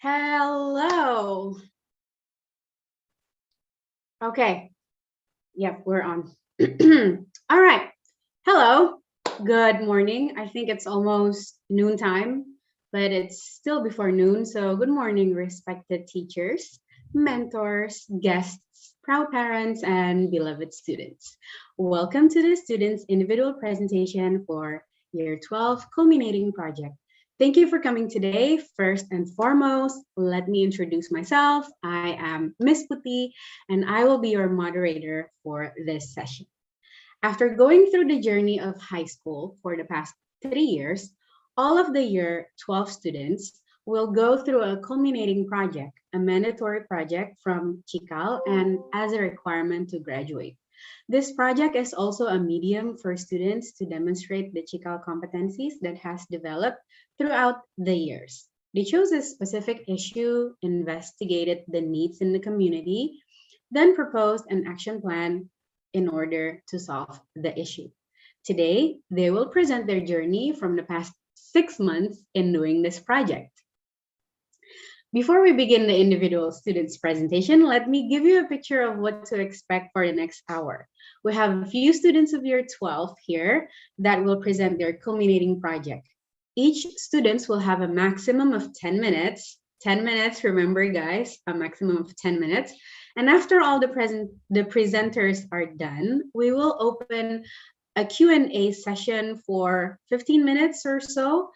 Hello. Okay. Yep, we're on. All right. Hello. Good morning. I think it's almost noontime, but it's still before noon. So, good morning, respected teachers, mentors, guests, proud parents, and beloved students. Welcome to the students' individual presentation for Year 12 Culminating Project. Thank you for coming today. First and foremost, let me introduce myself. I am Miss Puti, and I will be your moderator for this session. After going through the journey of high school for the past 3 years, all of the year 12 students will go through a culminating project, a mandatory project from Cikal and as a requirement to graduate. This project is also a medium for students to demonstrate the Cikal competencies that has developed throughout the years. They chose a specific issue, investigated the needs in the community, then proposed an action plan in order to solve the issue. Today, they will present their journey from the past 6 months in doing this project. Before we begin the individual students' presentation, let me give you a picture of what to expect for the next hour. We have a few students of year 12 here that will present their culminating project. Each student will have a maximum of 10 minutes. 10 minutes, remember guys, a maximum of 10 minutes. And after all the presenters are done, we will open a Q&A session for 15 minutes or so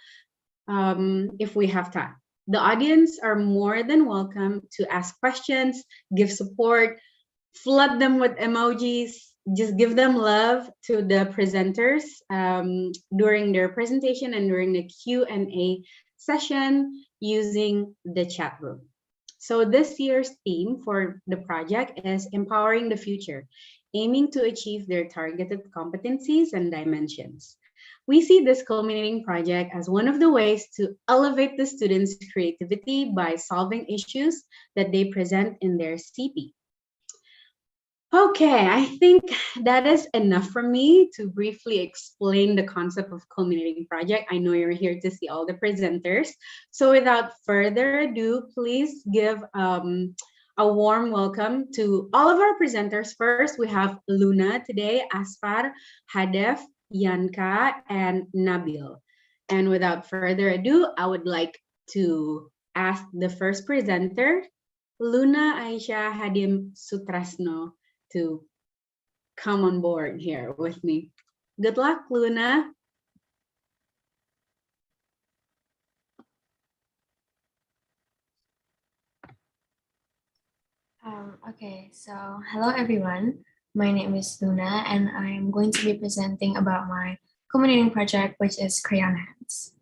if we have time. The audience are more than welcome to ask questions, give support, flood them with emojis, just give them love to the presenters during their presentation and during the Q&A session using the chat room. So this year's theme for the project is Empowering the Future, aiming to achieve their targeted competencies and dimensions. We see this culminating project as one of the ways to elevate the students' creativity by solving issues that they present in their CP. Okay, I think that is enough for me to briefly explain the concept of culminating project. I know you're here to see all the presenters. So without further ado, please give a warm welcome to all of our presenters. First, we have Luna today, Azfar, Hadevy, Priyanka, and Nabiel. And without further ado, I would like to ask the first presenter, Luna, Aiesha, Hadhim, Sutrasno, to come on board here with me. Good luck, Luna. Okay, so hello everyone. My name is Luna and I am going to be presenting about my culminating project, which is Crayon Hands.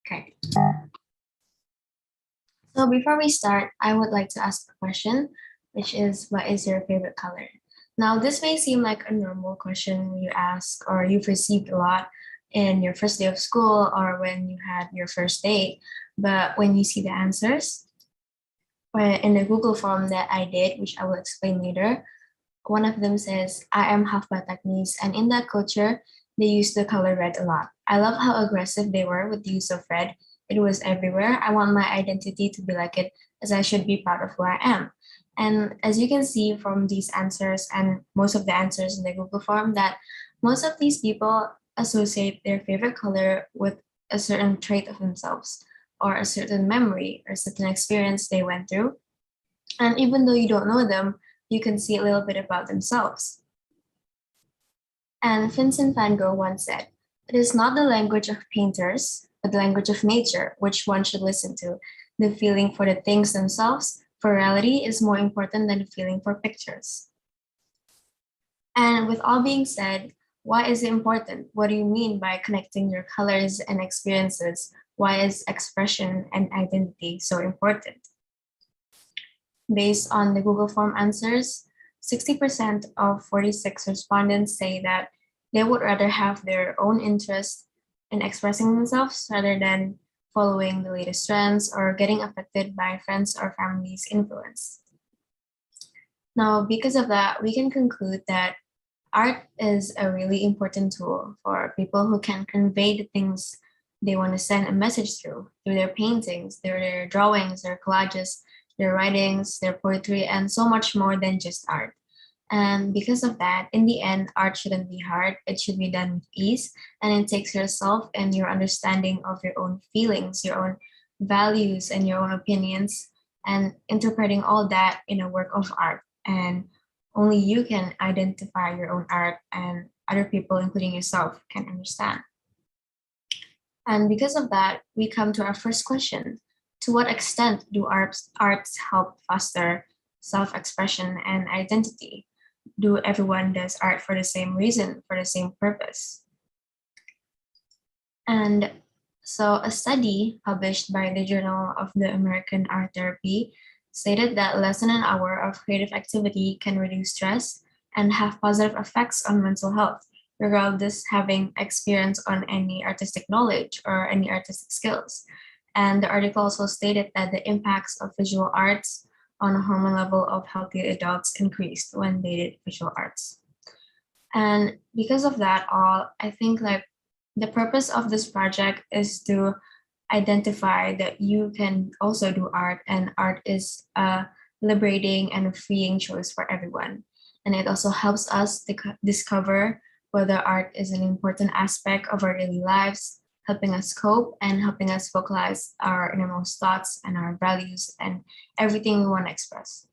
Okay. So before we start, I would like to ask a question, which is, what is your favorite color? Now, this may seem like a normal question you ask or you've received a lot in your first day of school or when you had your first date, but when you see the answers, in the Google form that I did, which I will explain later, one of them says, I am half Bataknese, and in that culture, they use the color red a lot. I love how aggressive they were with the use of red. It was everywhere. I want my identity to be like it, as I should be proud of who I am. And as you can see from these answers and most of the answers in the Google form, that most of these people associate their favorite color with a certain trait of themselves, or a certain memory or certain experience they went through. And even though you don't know them, you can see a little bit about themselves. And Vincent van Gogh once said, "It is not the language of painters, but the language of nature, which one should listen to. The feeling for the things themselves, for reality, is more important than the feeling for pictures." And with all being said, why is it important? What do you mean by connecting your colors and experiences? Why is expression and identity so important? Based on the Google form answers, 60% of 46 respondents say that they would rather have their own interest in expressing themselves rather than following the latest trends or getting affected by friends or family's influence. Now, because of that, we can conclude that art is a really important tool for people who can convey the things they want to send a message through their paintings, their drawings, their collages, their writings, their poetry, and so much more than just art. And because of that, in the end, art shouldn't be hard. It should be done with ease. And it takes yourself and your understanding of your own feelings, your own values, and your own opinions, and interpreting all that in a work of art. And only you can identify your own art, and other people, including yourself, can understand. And because of that, we come to our first question. To what extent do arts help foster self-expression and identity? Do everyone does art for the same reason, for the same purpose? And so a study published by the Journal of the American Art Therapy stated that less than an hour of creative activity can reduce stress and have positive effects on mental health, regardless having experience on any artistic knowledge or any artistic skills. And the article also stated that the impacts of visual arts on a hormone level of healthy adults increased when they did visual arts. And because of that all, I think like the purpose of this project is to identify that you can also do art, and art is a liberating and freeing choice for everyone. And it also helps us discover whether art is an important aspect of our daily lives, helping us cope and helping us vocalize our innermost thoughts and our values and everything we want to express.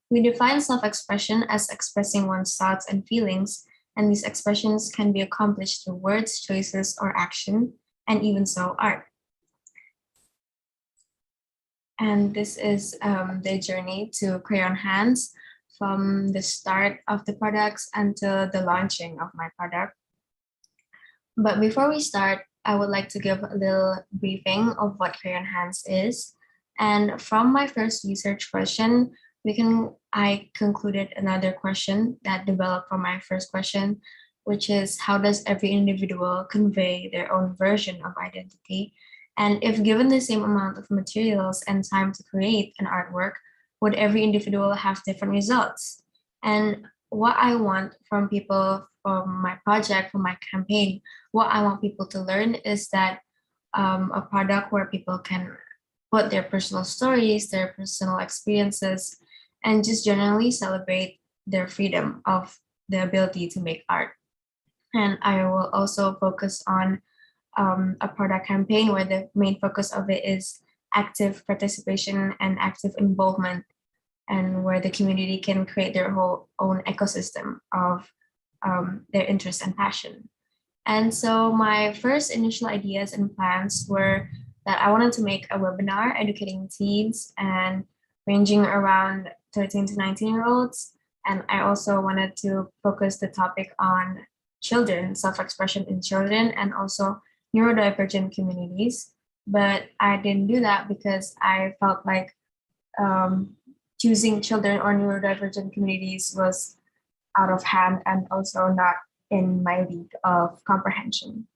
We define self-expression as expressing one's thoughts and feelings, and these expressions can be accomplished through words, choices, or action, and even so, art. And this is the journey to Crayon Hands from the start of the products until the launching of my product. But before we start, I would like to give a little briefing of what Crayon Hands is. And from my first research question, I concluded another question that developed from my first question, which is how does every individual convey their own version of identity? And if given the same amount of materials and time to create an artwork, would every individual have different results? And what I want from people, from my project, from my campaign, what I want people to learn is that a product where people can put their personal stories, their personal experiences, and just generally celebrate their freedom of the ability to make art. And I will also focus on a product campaign where the main focus of it is active participation and active involvement, and where the community can create their whole own ecosystem of their interest and passion. And so my first initial ideas and plans were that I wanted to make a webinar educating teens and ranging around 13 to 19-year-olds. And I also wanted to focus the topic on children, self-expression in children, and also neurodivergent communities. But I didn't do that because I felt like choosing children or neurodivergent communities was out of hand and also not in my league of comprehension.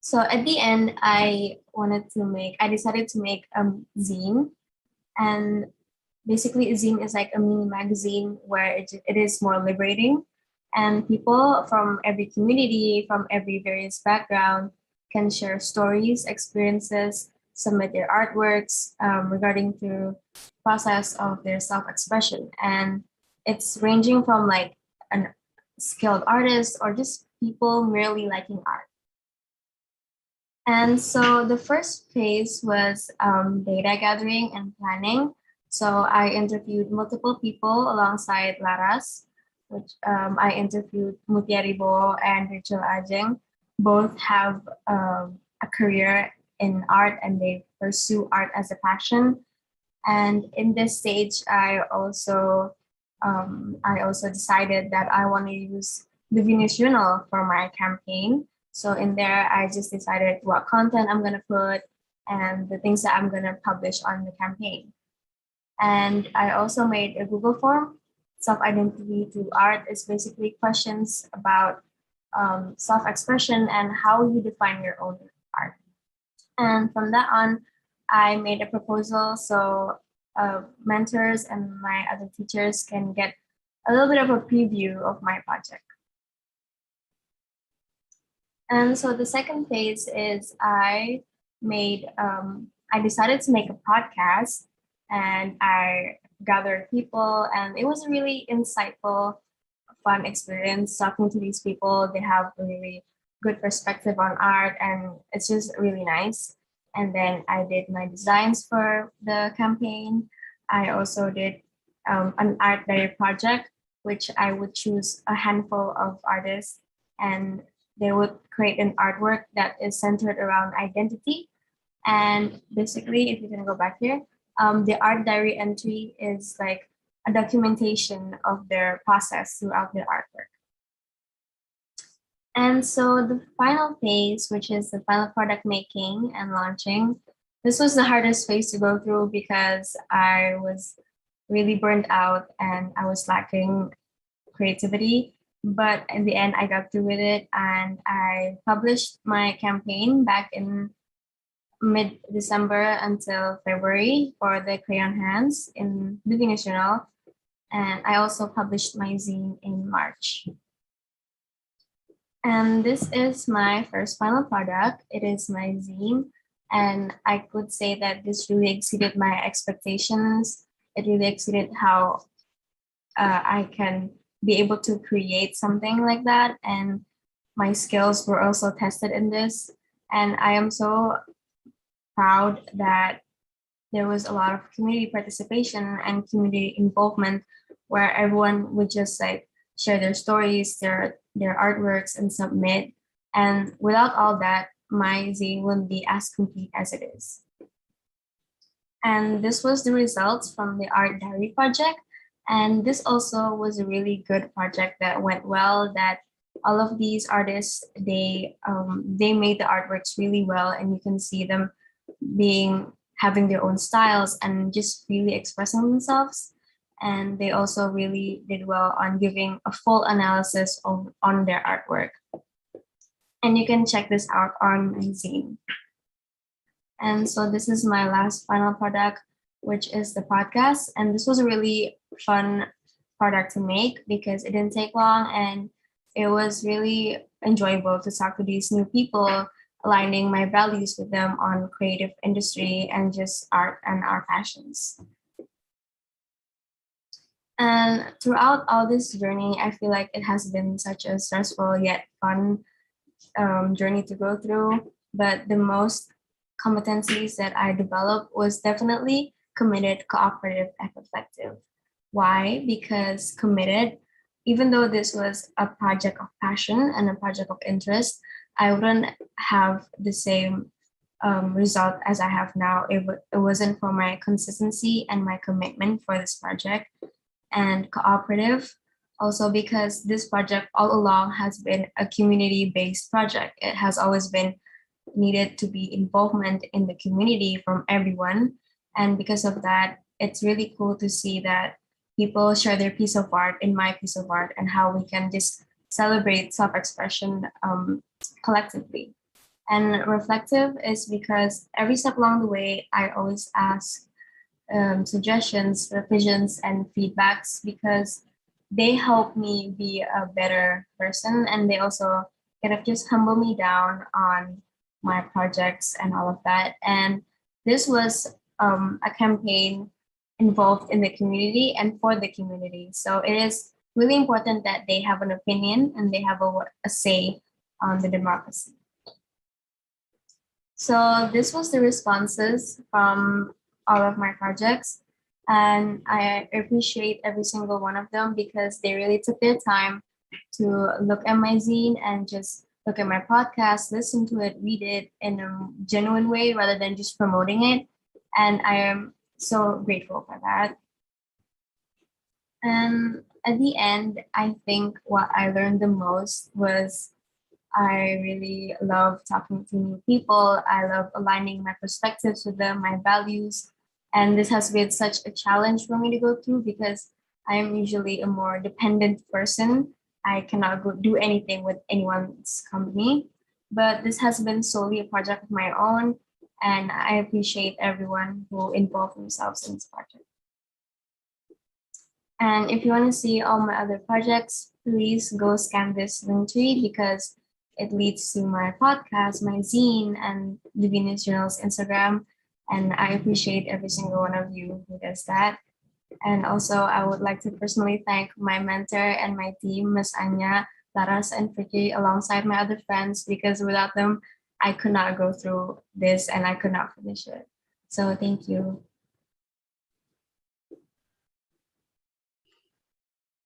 So at the end, I decided to make a zine. And basically a zine is like a mini magazine where it is more liberating, and people from every community, from every various background can share stories, experiences, submit their artworks regarding the process of their self-expression. And it's ranging from like a skilled artist or just people merely liking art. And so the first phase was data gathering and planning. So I interviewed multiple people alongside Laras, which I interviewed Mutiaribo and Rachel Ajeng. Both have a career in art and they pursue art as a passion. And in this stage, I also decided that I want to use the Venus Journal for my campaign. So in there, I just decided what content I'm going to put and the things that I'm going to publish on the campaign. And I also made a Google form. Self-identity through art is basically questions about self-expression and how you define your own art. And from that on, I made a proposal so mentors and my other teachers can get a little bit of a preview of my project. And so the second phase is I decided to make a podcast, and I gathered people, and it was a really insightful, fun experience talking to these people. They have a really good perspective on art, and it's just really nice. And then I did my designs for the campaign. I also did an art diary project, which I would choose a handful of artists, and they would create an artwork that is centered around identity. And basically, if you can go back here, the art diary entry is like a documentation of their process throughout their artwork. And so the final phase, which is the final product making and launching, this was the hardest phase to go through because I was really burned out and I was lacking creativity. But in the end, I got through with it, and I published my campaign back in mid-December until February for the Crayon Hands in Living National. And I also published my zine in March. And this is my first final product. It is my zine. And I could say that this really exceeded my expectations. It really exceeded how I can be able to create something like that. And my skills were also tested in this. And I am so proud that there was a lot of community participation and community involvement where everyone would just like share their stories, their artworks and submit. And without all that, my zine wouldn't be as complete as it is. And this was the results from the art diary project. And this also was a really good project that went well, that all of these artists, they made the artworks really well, and you can see them having their own styles and just really expressing themselves. And they also really did well on giving a full analysis on their artwork. And you can check this out on my zine. And so this is my last final product, which is the podcast. And this was a really fun product to make because it didn't take long, and it was really enjoyable to talk to these new people, aligning my values with them on creative industry and just art and our passions. And throughout all this journey, I feel like it has been such a stressful yet fun journey to go through. But the most competencies that I developed was definitely committed, cooperative, and effective. Why? Because committed, even though this was a project of passion and a project of interest, I wouldn't have the same result as I have now. It wasn't for my consistency and my commitment for this project. And cooperative, also because this project all along has been a community-based project. It has always been needed to be involvement in the community from everyone. And because of that, it's really cool to see that people share their piece of art in my piece of art and how we can just celebrate self-expression collectively. And reflective is because every step along the way, I always ask suggestions, revisions, and feedbacks because they help me be a better person, and they also kind of just humble me down on my projects and all of that. And this was a campaign involved in the community and for the community. So it is really important that they have an opinion and they have a say on the democracy. So this was the responses from all of my projects. And I appreciate every single one of them because they really took their time to look at my zine and just look at my podcast, listen to it, read it in a genuine way rather than just promoting it. And I am so grateful for that. And at the end, I think what I learned the most was I really love talking to new people. I love aligning my perspectives with them, my values. And this has been such a challenge for me to go through because I am usually a more dependent person. I cannot do anything with anyone's company. But this has been solely a project of my own. And I appreciate everyone who involved themselves in this project. And if you want to see all my other projects, please go scan this link tree because It leads to my podcast, my zine, and the Venus Journal's Instagram. And I appreciate every single one of you who does that. And also, I would like to personally thank my mentor and my team, Ms. Anya, Laras, and Vicky, alongside my other friends, because without them, I could not go through this and I could not finish it. So thank you.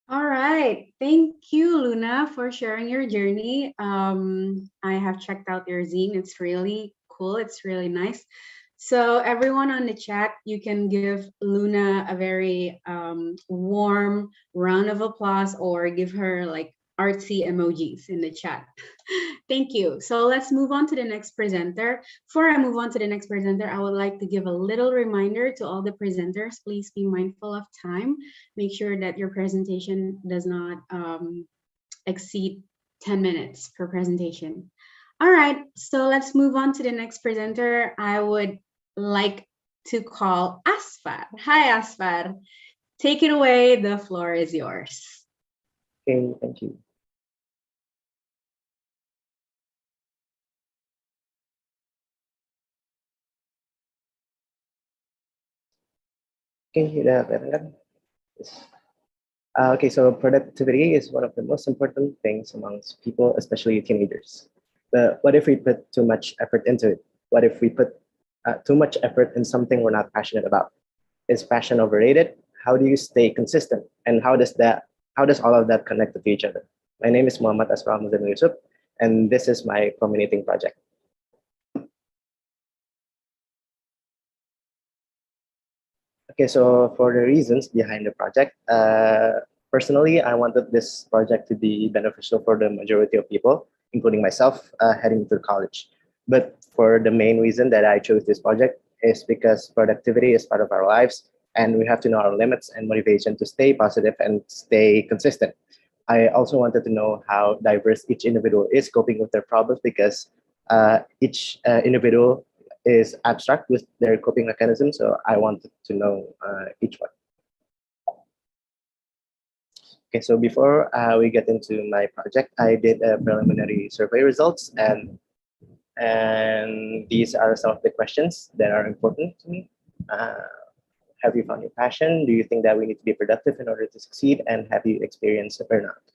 All right. Thank you, Luna, for sharing your journey. I have checked out your zine. It's really cool. It's really nice. So everyone on the chat, you can give Luna a very warm round of applause or give her like artsy emojis in the chat. Thank you. So let's move on to the next presenter. Before I move on to the next presenter, I would like to give a little reminder to all the presenters. Please be mindful of time. Make sure that your presentation does not exceed 10 minutes per presentation. All right, so let's move on to the next presenter. I would like to call Azfar. Hi, Azfar. Take it away. The floor is yours. Okay, thank you. Okay, udah kelihatan kan? Yes. Okay, so productivity is one of the most important things amongst people, especially teenagers. But what if we put too much effort into it? What if we put too much effort in something we're not passionate about? Is passion overrated? How do you stay consistent? And how does all of that connect to each other? My name is Muhammad Azfar Almuzammil Yusup, and this is my Culminating project. Okay, so for the reasons behind the project, personally, I wanted this project to be beneficial for the majority of people, including myself, heading to college. But for the main reason that I chose this project is because productivity is part of our lives, and we have to know our limits and motivation to stay positive and stay consistent. I also wanted to know how diverse each individual is coping with their problems, because each individual is abstract with their coping mechanism. So I wanted to know each one. Okay, so before we get into my project, I did a preliminary survey results, and these are some of the questions that are important to me. Have you found your passion? Do you think that we need to be productive in order to succeed? And have you experienced a burnout?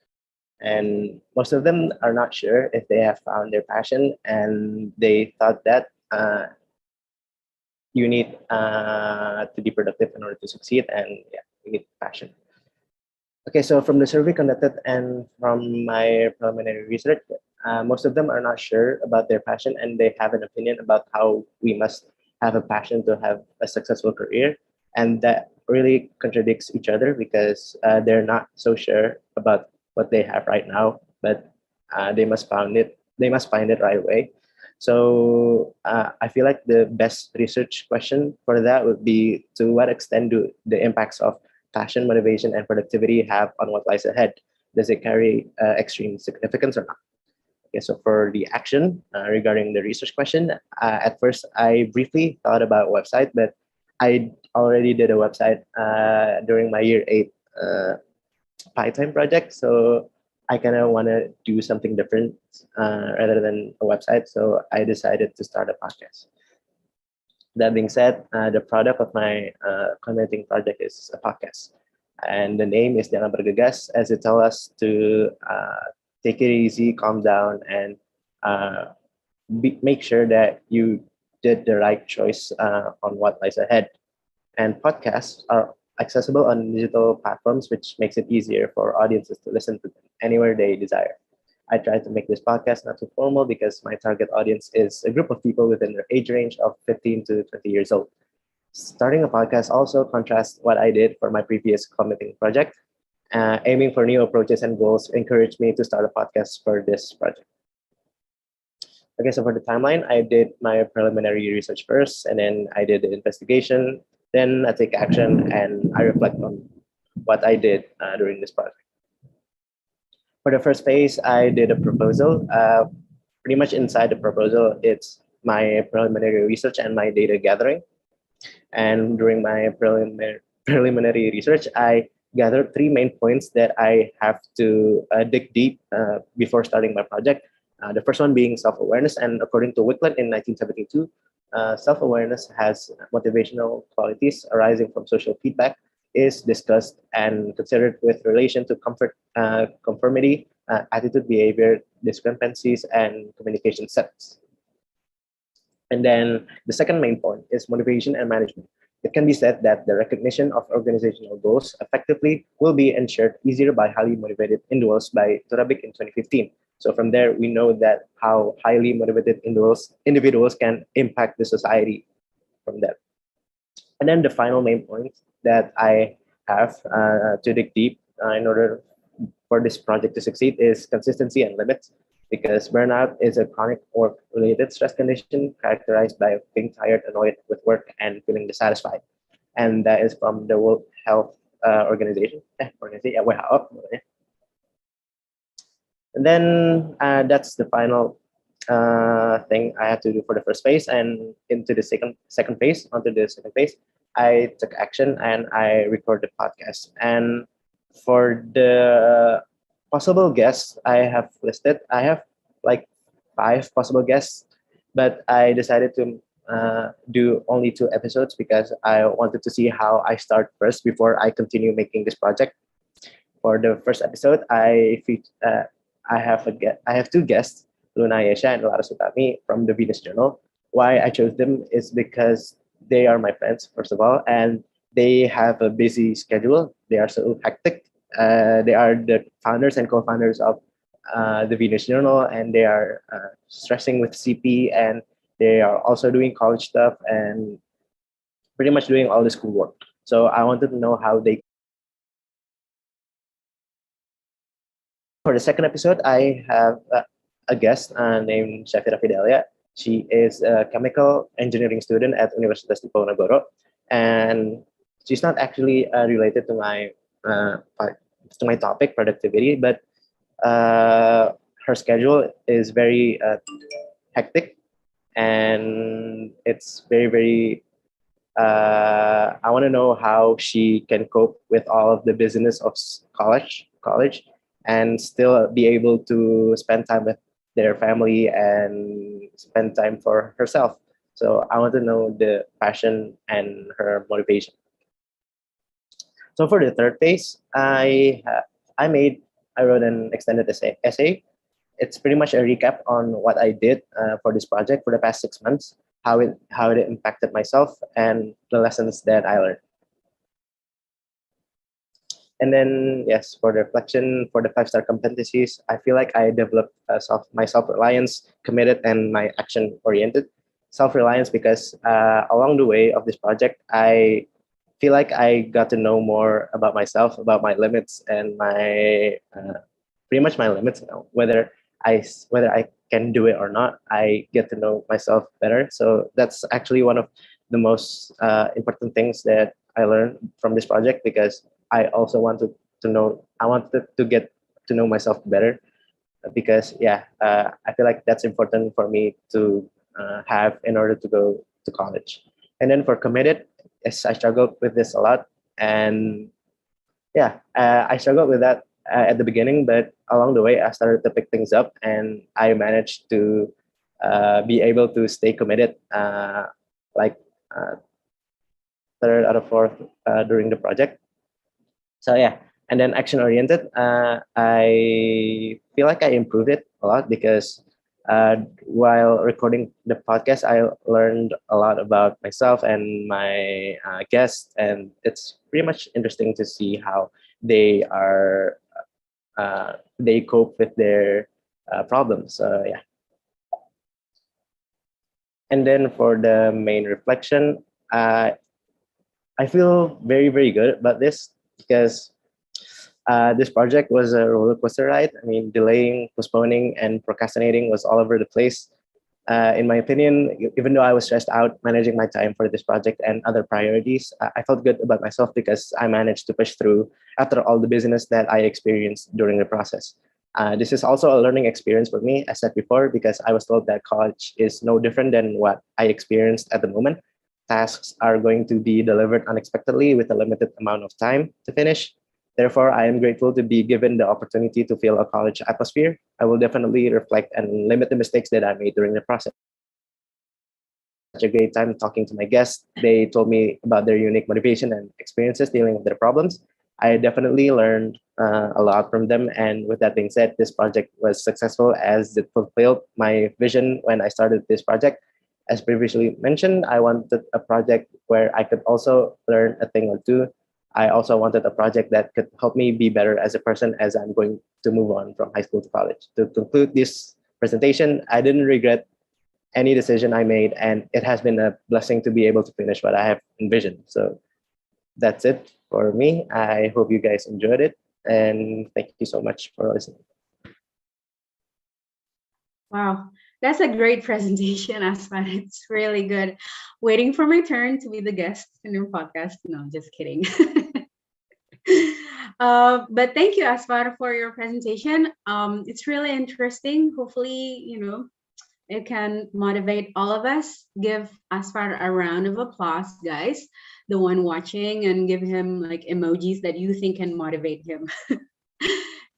And most of them are not sure if they have found their passion, and they thought that you need to be productive in order to succeed, and yeah, you need passion. Okay, so from the survey conducted and from my preliminary research, most of them are not sure about their passion, and they have an opinion about how we must have a passion to have a successful career. And that really contradicts each other, because they're not so sure about what they have right now, but they must find it. They must find it right away. So I feel like the best research question for that would be, to what extent do the impacts of passion, motivation, and productivity have on what lies ahead? Does it carry extreme significance or not? Okay, so for the action regarding the research question, at first I briefly thought about a website, but I already did a website during my year 8 part-time project. So I kind of want to do something different rather than a website. So I decided to start a podcast. That being said, the product of my commenting project is a podcast. And the name is Jangan Bergegas, as it tells us to take it easy, calm down, and make sure that you did the right choice on what lies ahead. And podcasts are accessible on digital platforms, which makes it easier for audiences to listen to them anywhere they desire. I tried to make this podcast not too formal, because my target audience is a group of people within their age range of 15 to 20 years old. Starting a podcast also contrasts what I did for my previous commenting project. Aiming for new approaches and goals encouraged me to start a podcast for this project. Okay, so for the timeline, I did my preliminary research first, and then I did the investigation, then I take action, and I reflect on what I did during this project. For the first phase, I did a proposal. Pretty much inside the proposal, it's my preliminary research and my data gathering. And during my preliminary research, I gathered 3 main points that I have to dig deep before starting my project. The first one being self-awareness, and according to Wickland in 1972, self-awareness has motivational qualities arising from social feedback, is discussed and considered with relation to conformity, attitude, behavior, discrepancies, and communication sets. And then the second main point is motivation and management. It can be said that the recognition of organizational goals effectively will be ensured easier by highly motivated individuals by Turabik in 2015. So from there, we know that how highly motivated individuals can impact the society from that. And then the final main point that I have to dig deep in order for this project to succeed is consistency and limits, because burnout is a chronic work-related stress condition characterized by being tired, annoyed with work, and feeling dissatisfied. And that is from the World Health Organization. WHO. And then that's the final thing I had to do for the first phase. And into the second phase, onto the second phase, I took action and I recorded the podcast. And for the possible guests I have listed, I have like 5 possible guests, but I decided to do only 2 episodes because I wanted to see how I start first before I continue making this project. For the first episode, I have 2 guests, Luna Aiesha and Lara Sutami from the Venus Journal. Why I chose them is because they are my friends, first of all, and they have a busy schedule. They are so hectic. They are the founders and co-founders of the Venus Journal, and they are stressing with CP, and they are also doing college stuff and pretty much doing all the schoolwork. So I wanted to know how they. For the second episode, I have a guest named Shafira Fidelia. She is a chemical engineering student at Universitas Diponegoro, and she's not actually related to my topic, productivity, but her schedule is very hectic, and it's very. I want to know how she can cope with all of the business of college, and still be able to spend time with their family and spend time for herself. So I want to know the passion and her motivation. So for the third phase, I wrote an extended essay. It's pretty much a recap on what I did for this project for the past 6 months, how it impacted myself, and the lessons that I learned. And then, yes, for the reflection, for the 5-star competencies, I feel like I developed my self-reliance, committed, and my action-oriented. Self-reliance because along the way of this project, I feel like I got to know more about myself, about my limits, and my pretty much my limits. Whether I can do it or not, I get to know myself better. So that's actually one of the most important things that I learned from this project, because I also wanted to get to know myself better, because I feel like that's important for me to have in order to go to college. And then for committed, yes, I struggled with this a lot, and I struggled with that at the beginning, but along the way I started to pick things up, and I managed to be able to stay committed, like 3rd out of 4th during the project. So and then action oriented, I feel like I improved it a lot, because while recording the podcast, I learned a lot about myself and my guests, and it's pretty much interesting to see how they cope with their problems. And then for the main reflection, I feel very good about this, because this project was a roller coaster ride. I mean, delaying, postponing, and procrastinating was all over the place. In my opinion, even though I was stressed out managing my time for this project and other priorities, I felt good about myself because I managed to push through after all the busyness that I experienced during the process. This is also a learning experience for me, as said before, because I was told that college is no different than what I experienced at the moment. Tasks are going to be delivered unexpectedly with a limited amount of time to finish. Therefore, I am grateful to be given the opportunity to feel a college atmosphere. I will definitely reflect and limit the mistakes that I made during the process. Such a great time talking to my guests. They told me about their unique motivation and experiences dealing with their problems. I definitely learned a lot from them. And with that being said, this project was successful as it fulfilled my vision when I started this project. As previously mentioned, I wanted a project where I could also learn a thing or two. I also wanted a project that could help me be better as a person as I'm going to move on from high school to college. To conclude this presentation, I didn't regret any decision I made, and it has been a blessing to be able to finish what I have envisioned. So that's it for me. I hope you guys enjoyed it, and thank you so much for listening. Wow, that's a great presentation, Asfar. It's really good. Waiting for my turn to be the guest in your podcast. No, just kidding. But thank you, Asfar, for your presentation. It's really interesting. Hopefully, it can motivate all of us. Give Asfar a round of applause, guys. The one watching, and give him like emojis that you think can motivate him.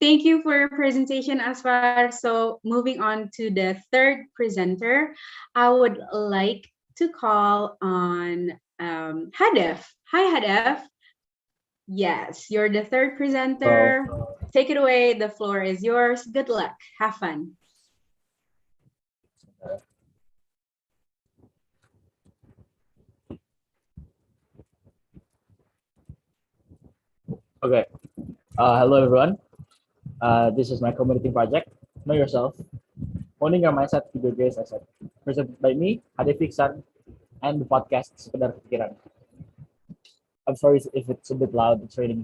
Thank you for your presentation, Asfar. So moving on to the third presenter, I would like to call on Hadef. Hi, Hadef. Yes, you're the third presenter. Take it away. The floor is yours. Good luck. Have fun. Okay. Hello, everyone. This is my community project. Know yourself. Owning your mindset to your greatest asset. Presented by me, Hadevy, Ichsan, and the podcast Sekedar Pikiran. I'm sorry if it's a bit loud. It's raining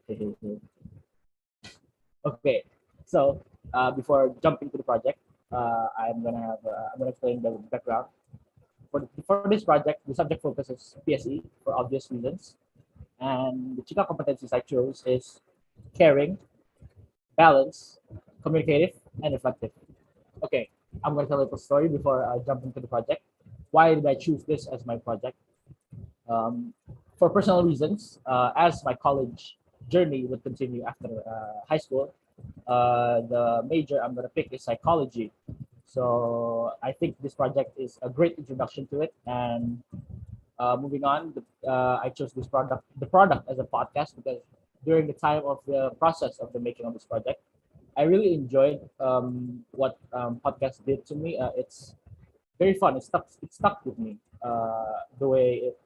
here. Okay. So before jumping to the project, I'm gonna explain the background. For this project, the subject focuses PSE for obvious reasons, and the Chika competencies I chose is caring, balance, communicative, and reflective. Okay, I'm going to tell a little story before I jump into the project. Why did I choose this as my project? For personal reasons, as my college journey would continue after high school, the major I'm going to pick is psychology. So I think this project is a great introduction to it. And moving on, I chose the product as a podcast because during the time of the process of the making of this project, I really enjoyed what podcast did to me. It's very fun. It stuck with me. The way it,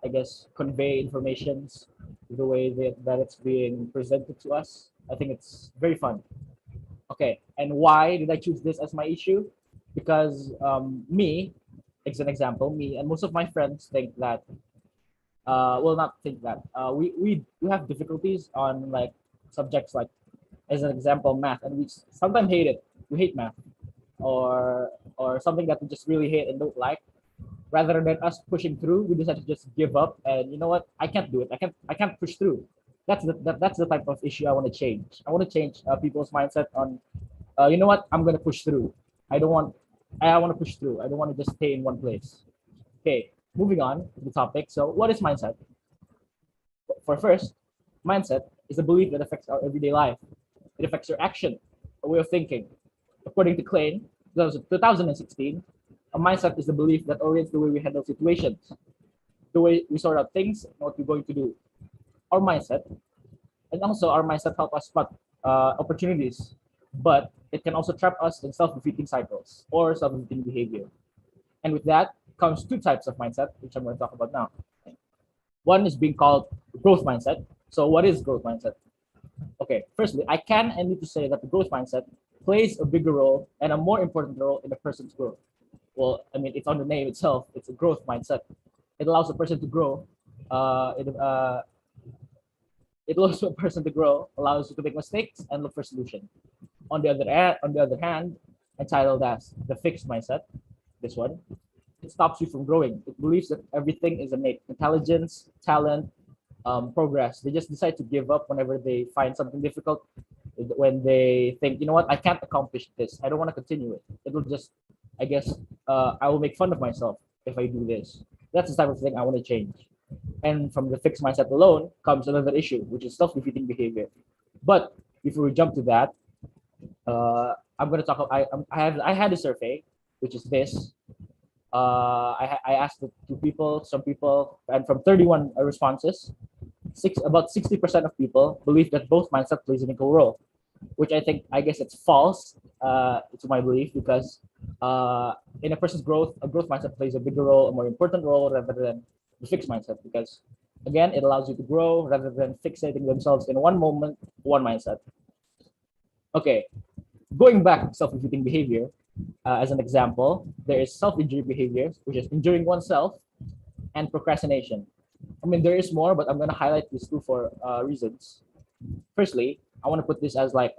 I guess, convey informations, the way that it's being presented to us. I think it's very fun. Okay, and why did I choose this as my issue? Because me, as an example, me and most of my friends think that will not think that we have difficulties on like subjects like, as an example, math, and we sometimes hate it. We hate math, or something that we just really hate and don't like. Rather than us pushing through, we decide to just give up. And you know what? I can't do it. I can't push through. That's the type of issue I want to change. I want to change people's mindset on. You know what? I'm gonna push through. I don't want. I want to push through. I don't want to just stay in one place. Okay, moving on to the topic. So, what is mindset? For first, mindset is a belief that affects our everyday life. It affects your action, a way of thinking. According to Klein, 2016, a mindset is the belief that orients the way we handle situations, the way we sort out things, and what we're going to do. Our mindset, and also our mindset help us spot opportunities, but it can also trap us in self-defeating cycles or self-defeating behavior. And with that comes two types of mindset, which I'm going to talk about now. One is being called growth mindset. So what is growth mindset? Okay, firstly, I can and need to say that the growth mindset plays a bigger role and a more important role in a person's growth. Well, I mean, it's on the name itself. It's a growth mindset. It allows a person to grow. It allows a person to grow, allows you to make mistakes and look for solution. On the other hand, entitled as the fixed mindset, this one, it stops you from growing. It believes that everything is innate, intelligence, talent, progress. They just decide to give up whenever they find something difficult. When they think, you know what, I can't accomplish this. I don't want to continue it. It will just, I guess, I will make fun of myself if I do this. That's the type of thing I want to change. And from the fixed mindset alone comes another issue, which is self-defeating behavior. But before we jump to that, I'm going to talk. I had a survey, which is this. I asked the two people, some people, and from 31 responses, about 60% of people believe that both mindset plays an equal role, which I guess it's false to my belief, because in a person's growth, a growth mindset plays a bigger role, a more important role rather than the fixed mindset, because again, it allows you to grow rather than fixating themselves in one moment, one mindset. Okay, going back to self-defeating behavior, as an example, there is self-injury behavior, which is injuring oneself, and procrastination. I mean, there is more, but I'm going to highlight these two for reasons. Firstly, I want to put this as like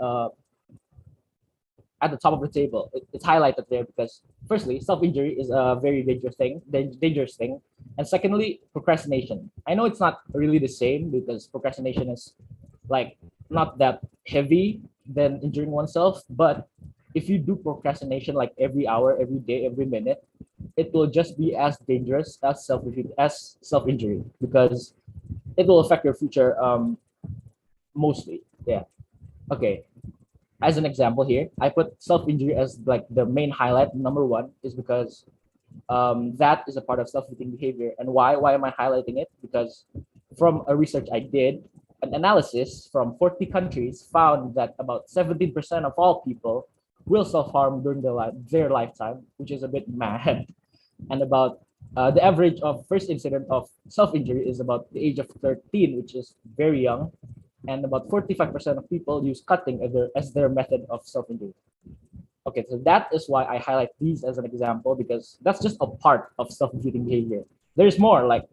at the top of the table. It's highlighted there because, firstly, self-injury is a very dangerous thing. And secondly, procrastination. I know it's not really the same, because procrastination is like not that heavy than injuring oneself, but if you do procrastination like every hour, every day, every minute, it will just be as dangerous as self-injury, because it will affect your future mostly. Yeah. Okay. As an example here, I put self-injury as like the main highlight. Number one is because that is a part of self-defeating behavior. And why am I highlighting it? Because from a research I did, an analysis from 40 countries found that about 17% of all people will self-harm during their lifetime, which is a bit mad. And about the average of first incident of self-injury is about the age of 13, which is very young. And about 45% of people use cutting as their method of self-injury. Okay, so that is why I highlight these as an example, because that's just a part of self-defeating behavior. There's more, like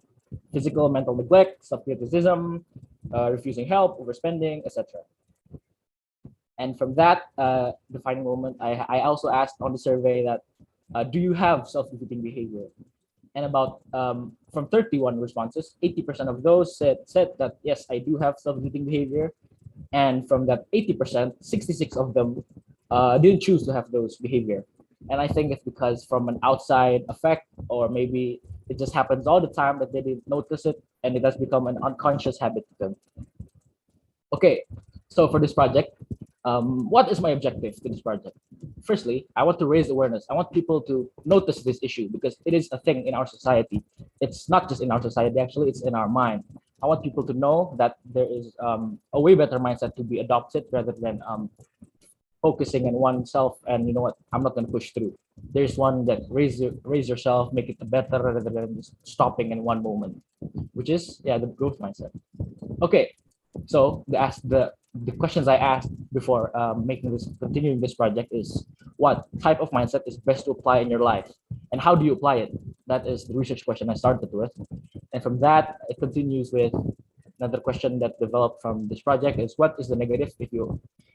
physical and mental neglect, self-criticism, refusing help, overspending, etc. And from that defining moment, I also asked on the survey that, do you have self-defeating behavior? And about from 31 responses, 80% of those said that yes, I do have self-defeating behavior. And from that 80%, 66 of them didn't choose to have those behavior. And I think it's because from an outside effect, or maybe it just happens all the time that they didn't notice it, and it has become an unconscious habit to them. Okay, so for this project, what is my objective to this project? Firstly, I want to raise awareness. I want people to notice this issue, because it is a thing in our society. It's not just in our society, actually, it's in our mind. I want people to know that there is a way better mindset to be adopted rather than focusing on oneself and, you know what, I'm not going to push through. There's one that raise yourself, make it better rather than just stopping in one moment, which is, yeah, the growth mindset. Okay, so the questions I asked before continuing this project is, what type of mindset is best to apply in your life, and how do you apply it? That is the research question I started with, and from that it continues with another question that developed from this project is, what is the negative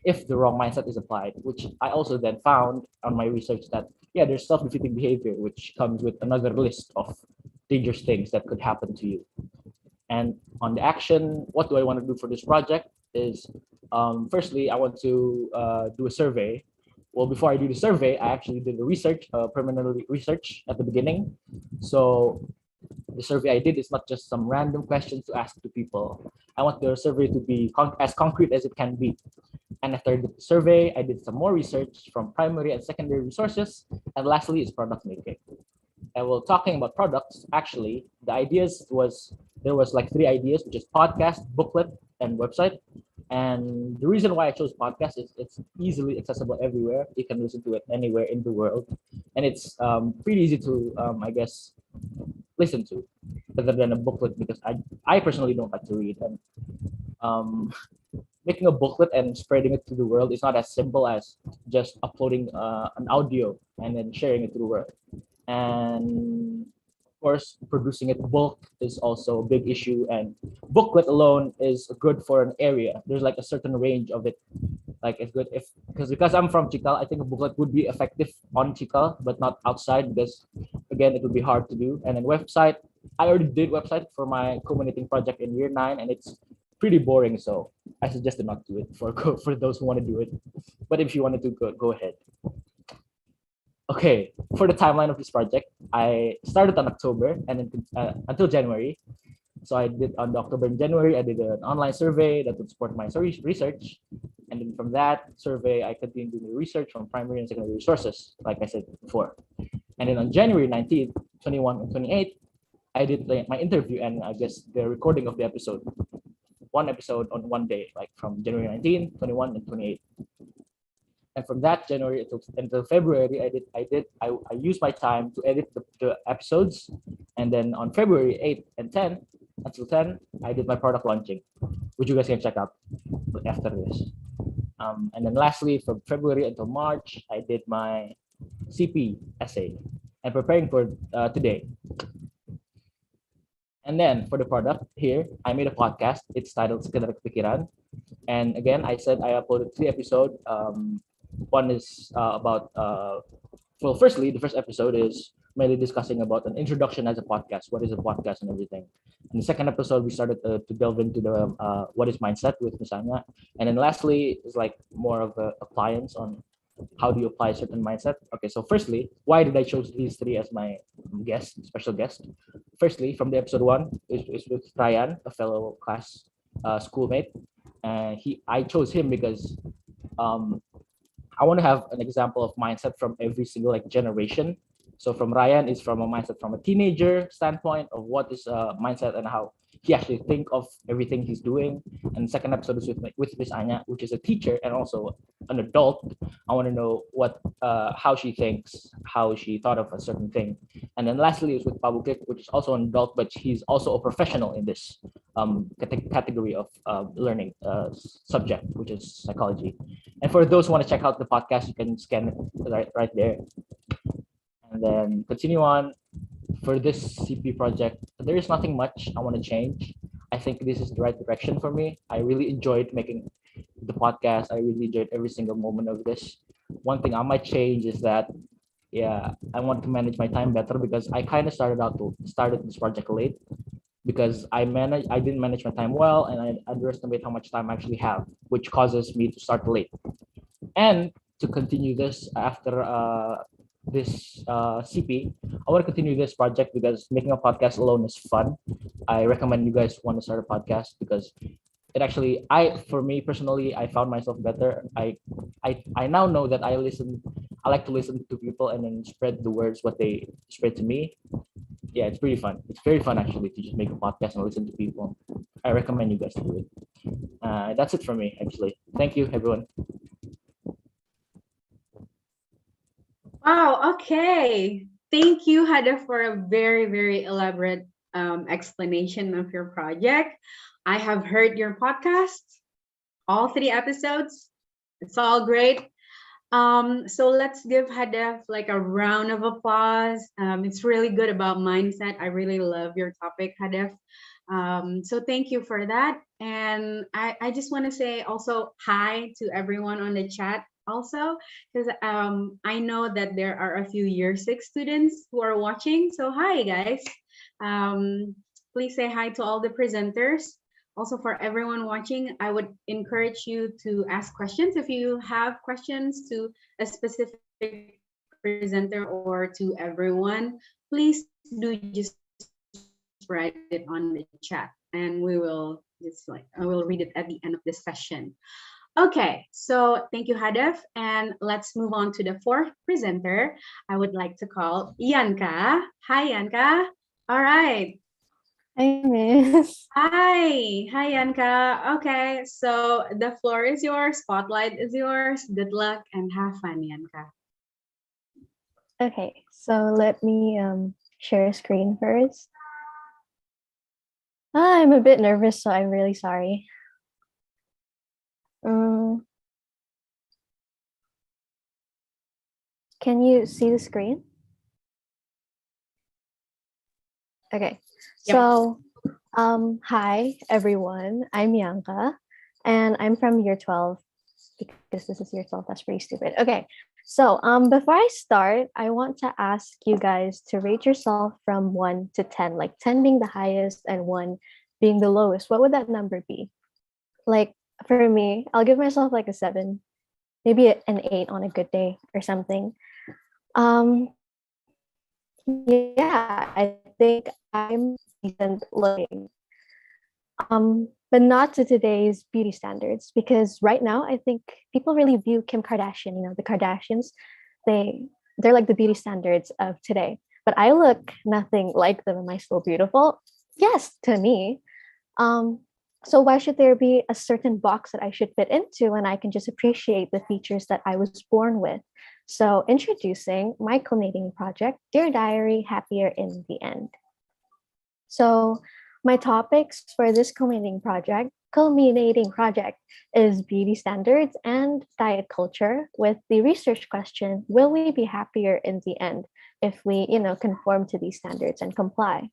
if the wrong mindset is applied? Which I also then found on my research that, yeah, there's self-defeating behavior, which comes with another list of dangerous things that could happen to you. And on the action, what do I want to do for this project is, firstly, I want to do a survey. Well, before I do the survey, I actually did a research, preliminary research at the beginning. So the survey I did is not just some random questions to ask to people. I want the survey to be as concrete as it can be. And after the survey, I did some more research from primary and secondary resources. And lastly is product making. And while talking about products, actually, there was like 3 ideas, which is podcast, booklet, and website. And the reason why I chose podcast is it's easily accessible everywhere. You can listen to it anywhere in the world. And it's pretty easy to, I guess, listen to, rather than a booklet, because I personally don't like to read. And making a booklet and spreading it to the world is not as simple as just uploading an audio and then sharing it to the world. And of course, producing it bulk is also a big issue, and booklet alone is good for an area. There's like a certain range of it. Like it's good because I'm from Cikal, I think a booklet would be effective on Cikal, but not outside, because again, it would be hard to do. And then website, I already did website for my culminating project in year 9, and it's pretty boring. So I suggested not to do it for those who want to do it. But if you wanted to, go ahead. Okay, for the timeline of this project, I started on October and then until January. So I did on October and January, I did an online survey that would support my research. And then from that survey, I continued doing research from primary and secondary sources, like I said before. And then on January 19th, 21, and 28th, I did my interview and I guess the recording of the episode. One episode on one day, like from January 19, 21, and 28. And from that January until February, I used my time to edit the episodes. And then on February 8 and 10, until 10, I did my product launching, which you guys can check out after this. And then lastly, from February until March, I did my CP essay and preparing for today. And then for the product here, I made a podcast. It's titled Sekolah Cikal. And again, I said I uploaded 3 episodes. One is about, well, firstly, the first episode is mainly discussing about an introduction as a podcast. What is a podcast and everything. And the second episode, we started to delve into the what is mindset with Misanya. And then lastly, is like more of a appliance on how do you apply a certain mindset. Okay, so firstly, why did I choose these 3 as my special guest? Firstly, from the episode 1 is with Ryan, a fellow class schoolmate. And I chose him because I want to have an example of mindset from every single generation. So from Ryan is from a mindset from a teenager standpoint of what is mindset and how he actually think of everything he's doing. And the second episode is with Miss Anya, which is a teacher and also an adult. I want to know how she thinks, how she thought of a certain thing. And then lastly is with Pabukik, which is also an adult, but he's also a professional in this category of learning subject, which is psychology. And for those who want to check out the podcast, you can scan it right there. And then continue on. For this CP project, there is nothing much I want to change. I think this is the right direction for me. I really enjoyed making the podcast. I really enjoyed every single moment of this. One thing I might change is that, I want to manage my time better because I kind of started this project late because I didn't manage my time well and I underestimate how much time I actually have, which causes me to start late. And to continue this after this CP, I want to continue this project because making a podcast alone is fun. I recommend you guys want to start a podcast because it actually, for me personally, I found myself better. I now know that I like to listen to people and then spread the words what they spread to me. Yeah, it's pretty fun. It's very fun actually to just make a podcast and listen to people. I recommend you guys to do it. That's it for me actually. Thank you everyone. Wow, okay. Thank you, Hada, for a very, very elaborate explanation of your project. I have heard your podcast, all 3 episodes. It's all great. So let's give Hada like a round of applause. It's really good about mindset. I really love your topic, Hada. So thank you for that. And I just want to say also hi to everyone on the chat also, because I know that there are a few year 6 students who are watching. So hi guys. Please say hi to all the presenters. Also for everyone watching, I would encourage you to ask questions if you have questions to a specific presenter or to everyone. Please do just write it on the chat and I will read it at the end of this session. Okay, so thank you, Hadef, and let's move on to the 4th presenter. I would like to call Yanka. Hi, Yanka. All right. Hi, Miss. Hi, Yanka. Okay, so the floor is yours, spotlight is yours. Good luck and have fun, Yanka. Okay, so let me share a screen first. I'm a bit nervous, so I'm really sorry. Can you see the screen? Okay, Yep. so hi everyone, I'm Yanka and I'm from year 12 because this is year 12, that's pretty stupid. Okay, so before I start, I want to ask you guys to rate yourself from 1 to 10, like 10 being the highest and 1 being the lowest. What would that number be? Like for me, I'll give myself like a 7, maybe an 8 on a good day or something. Yeah, I think I'm decent looking. but not to today's beauty standards, because right now I think people really view Kim Kardashian, the Kardashians, they're like the beauty standards of today. But I look nothing like them. Am I still beautiful? Yes, to me. So why should there be a certain box that I should fit into when I can just appreciate the features that I was born with? So introducing my culminating project, Dear Diary, Happier in the End. So my topics for this culminating project is beauty standards and diet culture, with the research question, will we be happier in the end if we, conform to these standards and comply?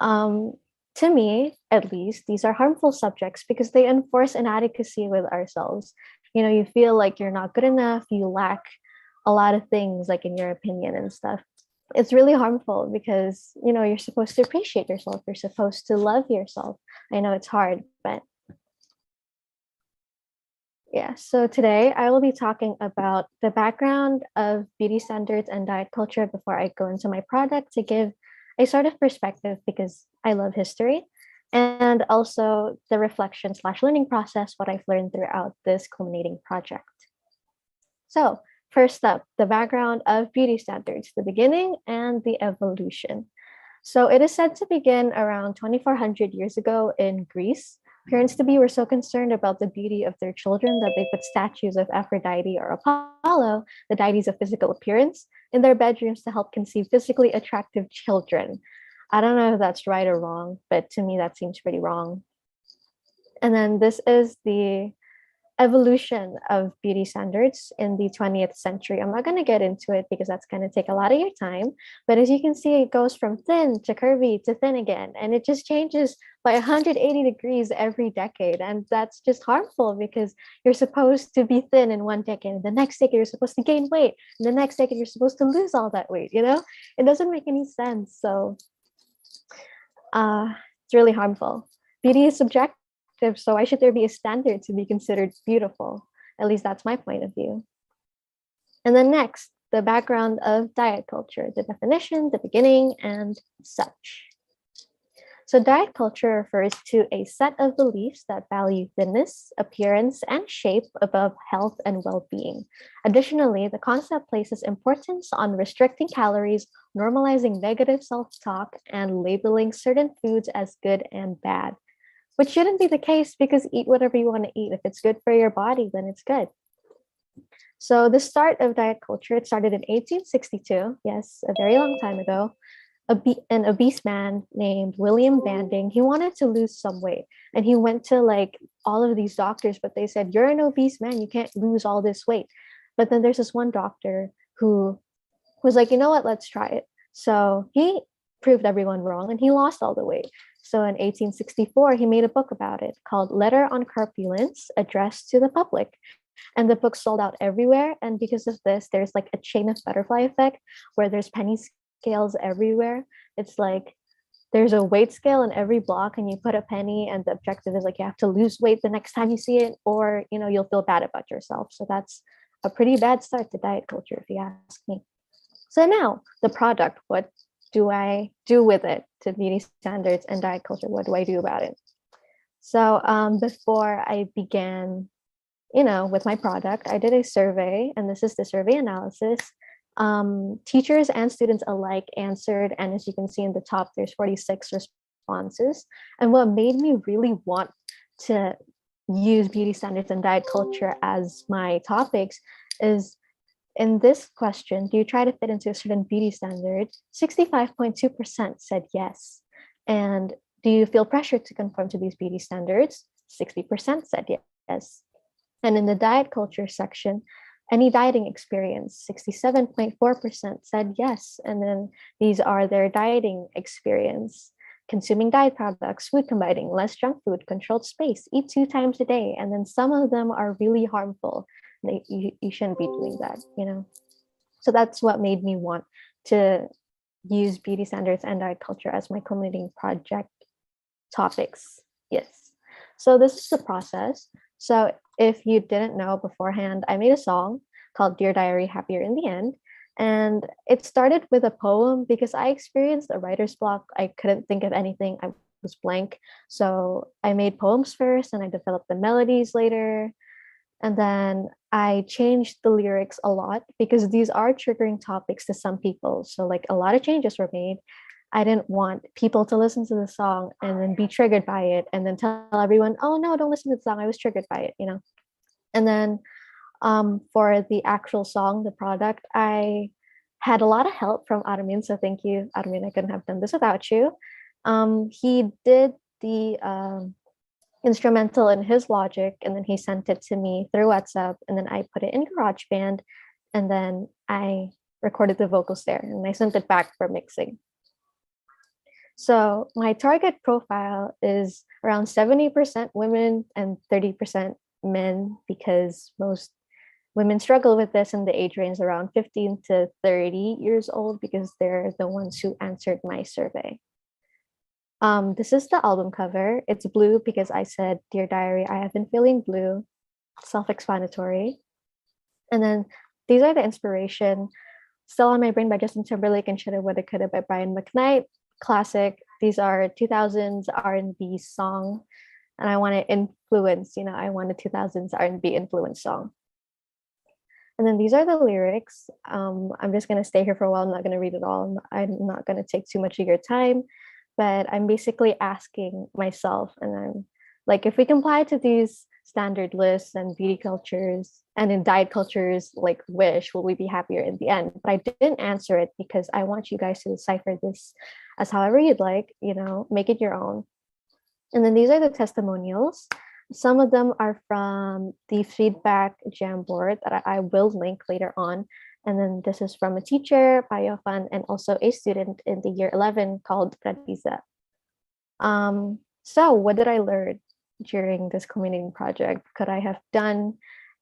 To me, at least, these are harmful subjects because they enforce inadequacy with ourselves. You feel like you're not good enough, you lack a lot of things, like in your opinion and stuff. It's really harmful because, you're supposed to appreciate yourself, you're supposed to love yourself. I know it's hard, but yeah. So today I will be talking about the background of beauty standards and diet culture before I go into my product, to give a sort of perspective, because I love history, and also the reflection/learning process, what I've learned throughout this culminating project. So first up, the background of beauty standards, the beginning and the evolution. So it is said to begin around 2400 years ago in Greece. Parents-to-be were so concerned about the beauty of their children that they put statues of Aphrodite or Apollo, the deities of physical appearance, in their bedrooms to help conceive physically attractive children. I don't know if that's right or wrong, but to me that seems pretty wrong. And then this is the evolution of beauty standards in the 20th century. I'm not going to get into it because that's going to take a lot of your time. But as you can see, it goes from thin to curvy to thin again. And it just changes by 180 degrees every decade. And that's just harmful because you're supposed to be thin in one decade. And the next decade, you're supposed to gain weight. And the next decade, you're supposed to lose all that weight. It doesn't make any sense. So it's really harmful. Beauty is subjective. So why should there be a standard to be considered beautiful? At least that's my point of view. And then next, the background of diet culture, the definition, the beginning, and such. So diet culture refers to a set of beliefs that value thinness, appearance, and shape above health and well-being. Additionally, the concept places importance on restricting calories, normalizing negative self-talk, and labeling certain foods as good and bad. Which shouldn't be the case, because eat whatever you want to eat. If it's good for your body, then it's good. So the start of diet culture, it started in 1862. Yes, a very long time ago. An obese man named William Banding, he wanted to lose some weight. And he went to all of these doctors, but they said, you're an obese man, you can't lose all this weight. But then there's this one doctor who was like, you know what, let's try it. So he proved everyone wrong and he lost all the weight. So in 1864, he made a book about it called Letter on Corpulence, addressed to the public. And the book sold out everywhere. And because of this, there's a chain of butterfly effect where there's penny scales everywhere. It's like there's a weight scale in every block and you put a penny, and the objective is you have to lose weight the next time you see it, or you'll feel bad about yourself. So that's a pretty bad start to diet culture, if you ask me. So now the product, what do I do with it, to beauty standards and diet culture? What do I do about it? So before I began, with my product, I did a survey, and this is the survey analysis. Teachers and students alike answered, and as you can see in the top, there's 46 responses. And what made me really want to use beauty standards and diet culture as my topics is, in this question, do you try to fit into a certain beauty standard? 65.2% said yes. And do you feel pressured to conform to these beauty standards? 60% said yes. And in the diet culture section, any dieting experience, 67.4% said yes. And then these are their dieting experience: consuming diet products, food combining, less junk food, controlled space, eat 2 times a day. And then some of them are really harmful. You shouldn't be doing that, So that's what made me want to use beauty standards and diet culture as my culminating project topics. Yes. So this is the process. So if you didn't know beforehand, I made a song called Dear Diary, Happier in the End. And it started with a poem because I experienced a writer's block. I couldn't think of anything. I was blank. So I made poems first and I developed the melodies later. And then I changed the lyrics a lot because these are triggering topics to some people. So like a lot of changes were made. I didn't want people to listen to the song and then be triggered by it and then tell everyone, oh no, don't listen to the song. I was triggered by it, you know? And then for the actual song, the product, I had a lot of help from Armin. So thank you, Armin. I couldn't have done this without you. He did the instrumental in his Logic, and then he sent it to me through WhatsApp, and then I put it in GarageBand, and then I recorded the vocals there, and I sent it back for mixing. So my target profile is around 70% women and 30% men, because most women struggle with this, and the age range is around 15 to 30 years old because they're the ones who answered my survey. This is the album cover. It's blue because I said, Dear Diary, I have been feeling blue. Self-explanatory. And then these are the inspiration. Still on My Brain by Justin Timberlake and Shoulda Woulda Coulda by Brian McKnight. Classic. These are 2000s R&B song. And I want to influence, you know, I want a 2000s R&B influence song. And then these are the lyrics. I'm just going to stay here for a while. I'm not going to read it all. I'm not going to take too much of your time. But I'm basically asking myself, and I'm like, if we comply to these standard lists and beauty cultures and in diet cultures like Wish, will we be happier in the end? But I didn't answer it because I want you guys to decipher this as however you'd like, you know, make it your own. And then these are the testimonials. Some of them are from the feedback Jamboard that I will link later on. And then this is from a teacher, Payofan, and also a student in the year 11 called Pradisa. So what did I learn during this culminating project? Could I have done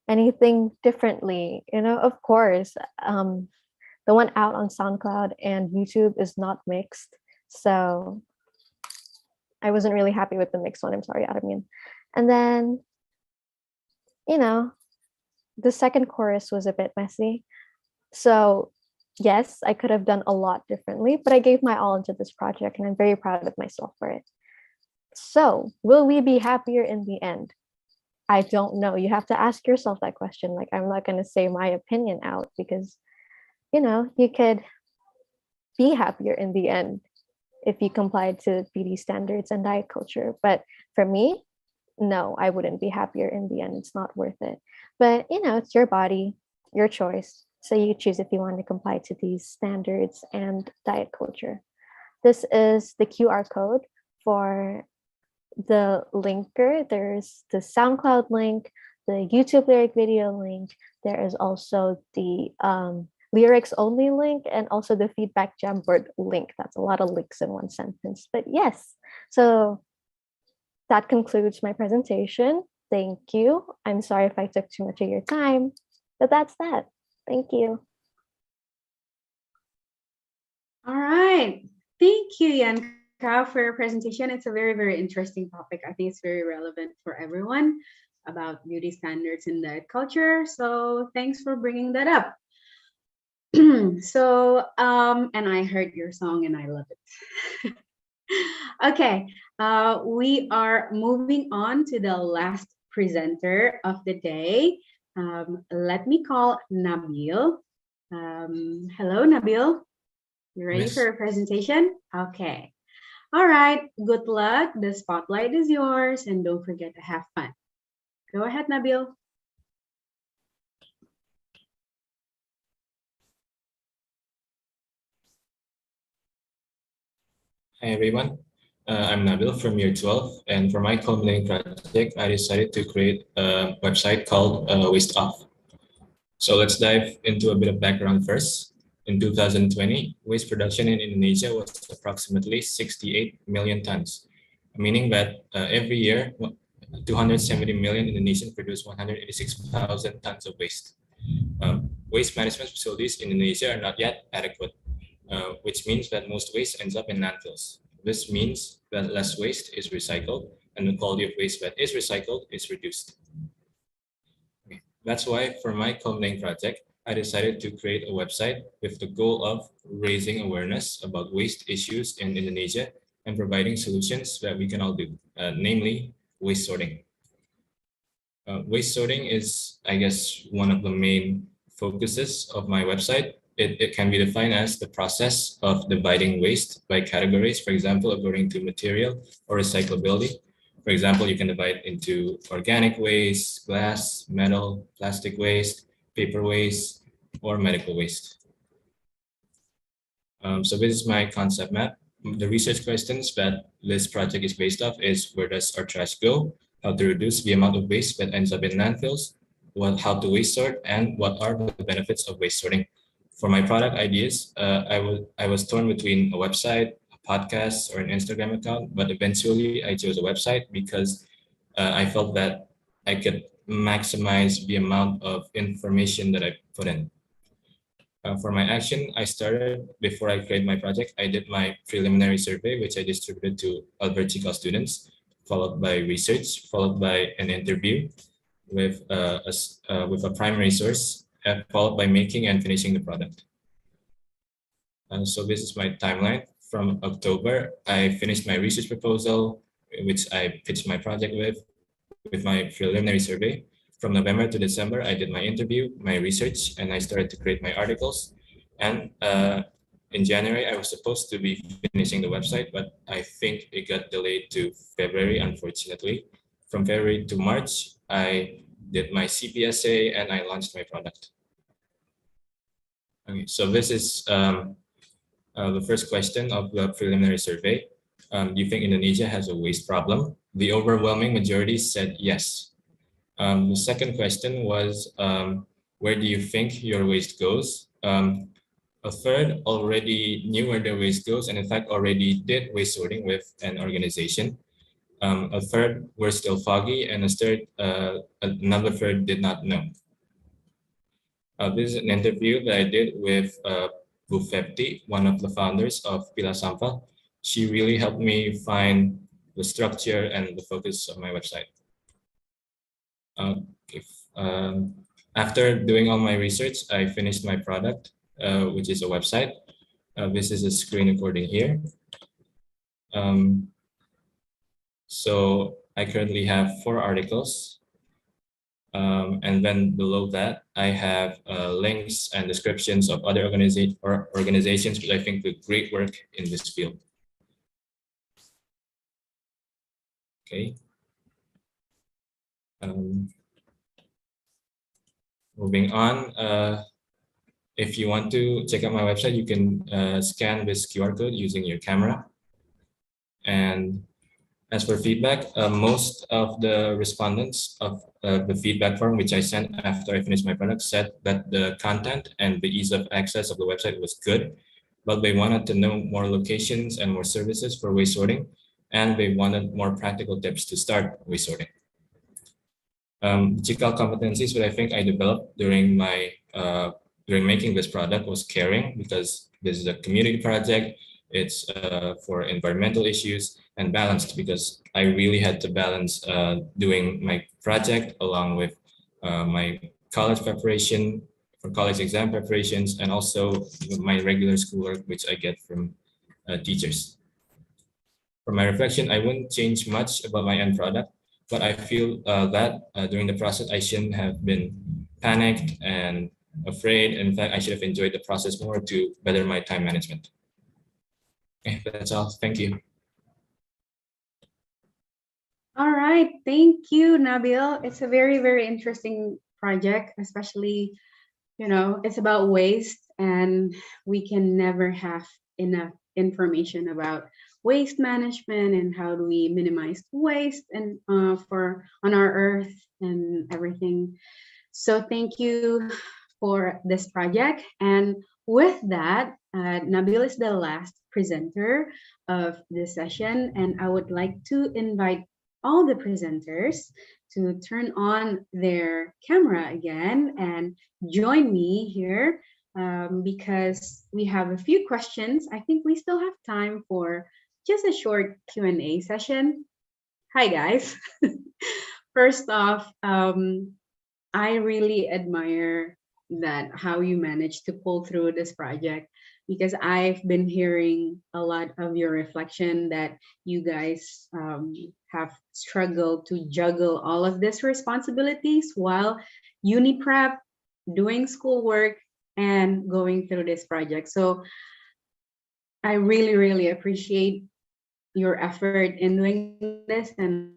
anything differently? You know, of course, the one out on SoundCloud and YouTube is not mixed. So I wasn't really happy with the mixed one. I'm sorry, Armin. And then, you know, the second chorus was a bit messy. So yes, I could have done a lot differently, but I gave my all into this project and I'm very proud of myself for it. So will we be happier in the end? I don't know. You have to ask yourself that question. Like, I'm not going to say my opinion out because, you know, you could be happier in the end if you complied to beauty standards and diet culture. But for me, no, I wouldn't be happier in the end. It's not worth it. But, you know, it's your body, your choice. So you choose if you want to comply to these standards and diet culture. This is the QR code for the linker. There's the SoundCloud link, the YouTube lyric video link. There is also the lyrics only link and also the feedback Jamboard link. That's a lot of links in one sentence. But yes, so that concludes my presentation. Thank you. I'm sorry if I took too much of your time, but that's that. Thank you. All right. Thank you, Yanka, for your presentation. It's a very, very interesting topic. I think it's very relevant for everyone about beauty standards and diet culture. So thanks for bringing that up. And I heard your song and I love it. Okay, we are moving on to the last presenter of the day. Let me call Nabiel. Hello, Nabiel. You ready for a presentation? Okay. All right. Good luck. The spotlight is yours, and don't forget to have fun. Go ahead, Nabiel. Hi, everyone. I'm Nabil from year 12, and for my culminating project, I decided to create a website called Waste Off. So let's dive into a bit of background first. In 2020, waste production in Indonesia was approximately 68 million tons, meaning that every year, 270 million Indonesians produce 186,000 tons of waste. Waste management facilities in Indonesia are not yet adequate, which means that most waste ends up in landfills. This means that less waste is recycled and the quality of waste that is recycled is reduced. Okay. That's why for my culminating project, I decided to create a website with the goal of raising awareness about waste issues in Indonesia and providing solutions that we can all do, namely waste sorting. Waste sorting is, I guess, one of the main focuses of my website. It can be defined as the process of dividing waste by categories, for example, according to material or recyclability. For example, you can divide into organic waste, glass, metal, plastic waste, paper waste, or medical waste. So this is my concept map. The research questions that this project is based off is: where does our trash go? How to reduce the amount of waste that ends up in landfills? How to waste sort, and what are the benefits of waste sorting? For my product ideas, I was torn between a website, a podcast, or an Instagram account, but eventually I chose a website because I felt that I could maximize the amount of information that I put in. For my action, I started before I created my project. I did my preliminary survey, which I distributed to Albert Cikal students, followed by research, followed by an interview with a primary source, followed by making and finishing the product. So this is my timeline. From October, I finished my research proposal, which I pitched my project with my preliminary survey. From November to December, I did my interview, my research, and I started to create my articles. And in January, I was supposed to be finishing the website, but I think it got delayed to February, unfortunately. From February to March, I did my CPSA and I launched my product. Okay, so this is the first question of the preliminary survey. Do you think Indonesia has a waste problem? The overwhelming majority said yes. The second question was, where do you think your waste goes? A third already knew where their waste goes and in fact already did waste sorting with an organization. A third were still foggy, and another third did not know. This is an interview that I did with Bu Fepti, one of the founders of Pila Sampah. She really helped me find the structure and the focus of my website. After doing all my research, I finished my product, which is a website. This is a screen recording here. So I currently have 4 articles. And then below that, I have links and descriptions of other organizations which I think do great work in this field. Okay. Moving on, if you want to check out my website, you can scan this QR code using your camera. And as for feedback, most of the respondents of the feedback form, which I sent after I finished my product, said that the content and the ease of access of the website was good, but they wanted to know more locations and more services for waste sorting, and they wanted more practical tips to start waste sorting. Cikal competencies that I think I developed during my during making this product was caring, because this is a community project. It's for environmental issues, and balanced, because I really had to balance doing my project along with my college preparation for college exam preparations, and also my regular schoolwork, which I get from teachers. For my reflection, I wouldn't change much about my end product, but I feel that during the process, I shouldn't have been panicked and afraid. In fact, I should have enjoyed the process more to better my time management. Okay, that's all. Thank you. All right, thank you, Nabil. It's a very, very interesting project, especially, it's about waste, and we can never have enough information about waste management and how do we minimize waste and on our earth and everything. So thank you for this project. And with that, Nabil is the last presenter of this session, and I would like to invite all the presenters to turn on their camera again and join me here because we have a few questions. I think we still have time for just a short Q&A session. Hi, guys. First off, I really admire that how you managed to pull through this project. because I've been hearing a lot of your reflection that you guys have struggled to juggle all of these responsibilities while uni prep, doing schoolwork, and going through this project. So I really, really appreciate your effort in doing this, and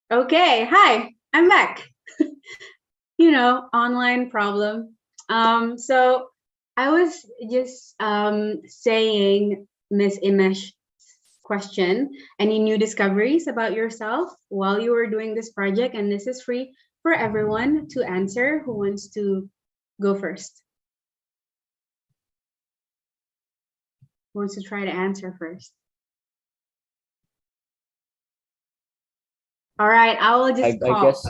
okay, hi, I'm back. Online problem. So I was just saying, Miss Imesh question, any new discoveries about yourself while you were doing this project? And this is free for everyone to answer. Who wants to go first? Who wants to try to answer first? All right, I will just I call. guess.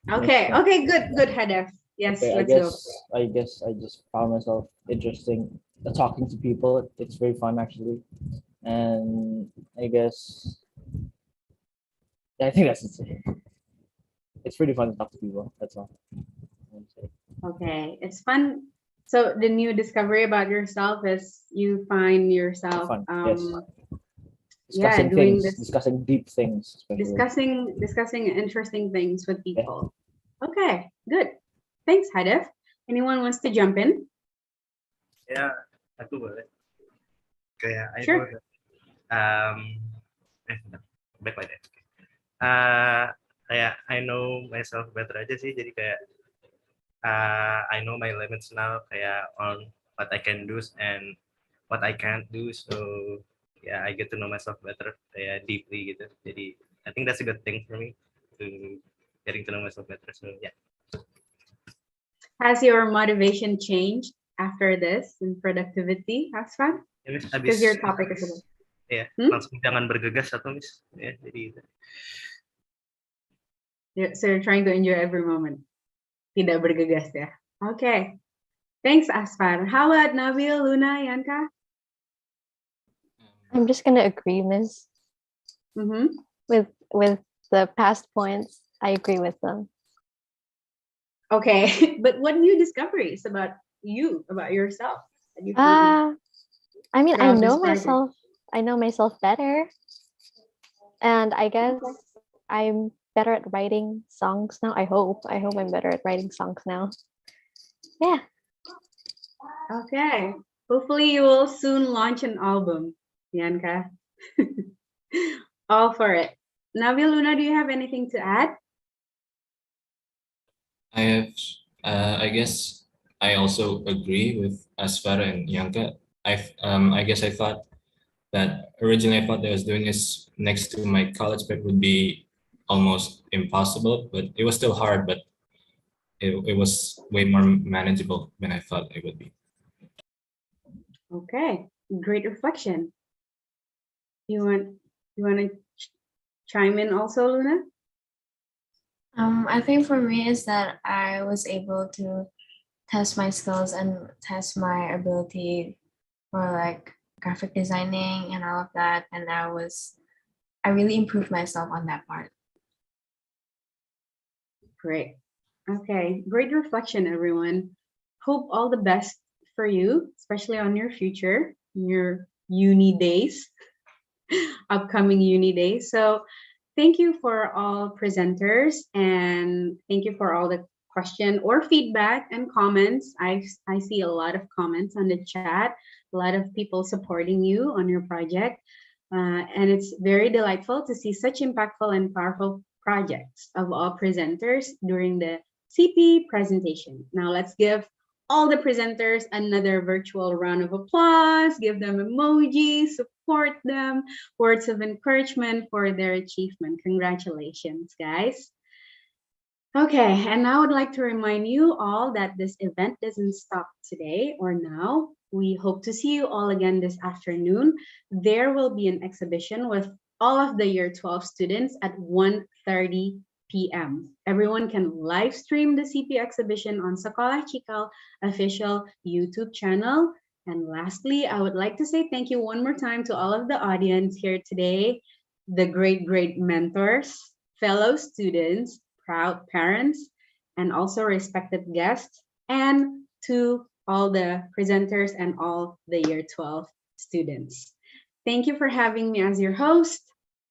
Okay, okay, good, Hadef. Yes, Okay, let's go. I guess I just found myself interesting talking to people. It's very fun actually, and I guess I think that's it. It's pretty fun to talk to people. That's all. I would say. Okay, it's fun. So the new discovery about yourself is you find yourself Fun, yes. yeah, Discussing doing things, this, discussing deep things, especially. discussing interesting things with people. Okay, good. Thanks, Hadef. Anyone wants to jump in? Ya, aku boleh. Kayak I Sure. know that, bentar, back like that. Kayak I know myself better aja sih, jadi kayak I know my limits now, kayak on what I can do and what I can't do. So yeah, I get to know myself better, kayak deeply gitu. Jadi I think that's a good thing for me to getting to know myself better. So yeah. Has your motivation changed after this in productivity, Azfar? Because your topic is about. Ya, langsung jangan bergegas atau Miss. Ya, jadi So you're trying to enjoy every moment. Tidak bergegas ya. Okay. Thanks, Azfar. How about Nabil, Luna, Yanka? I'm just gonna agree, Miss. With the past points. I agree with them. Okay, but what new discoveries about you, about yourself? I mean, I throughout know this project? myself. I know myself better, and I guess I'm better at writing songs now. I hope I'm better at writing songs now. Yeah. Okay. Hopefully you will soon launch an album, Yanka. All for it. Nabil, Luna, do you have anything to add? I have, I guess I also agree with Azfar and Yanka. I guess I thought that originally I thought that I was doing this next to my college prep would be almost impossible, but it was still hard, but it was way more manageable than I thought it would be. Okay, great reflection. You want to chime in also, Luna? I think for me is that I was able to test my skills and test my ability for like graphic designing and all of that, and I really improved myself on that part. Great. Okay, great reflection, everyone. Hope all the best for you, especially on your future, your uni days, upcoming uni days. So thank you for all presenters, and thank you for all the question or feedback and comments. I see a lot of comments on the chat, a lot of people supporting you on your project. And it's very delightful to see such impactful and powerful projects of all presenters during the CP presentation. Now let's give all the presenters another virtual round of applause, give them emojis, support them, words of encouragement for their achievement. Congratulations, guys. Okay, and I would like to remind you all that this event doesn't stop today or now. We hope to see you all again this afternoon. There will be an exhibition with all of the year 12 students at 1:30 p.m. Everyone can live stream the CP exhibition on Sekolah Cikal official YouTube channel. And lastly, I would like to say thank you one more time to all of the audience here today, the great mentors, fellow students, proud parents, and also respected guests, and to all the presenters and all the year 12 students. Thank you for having me as your host.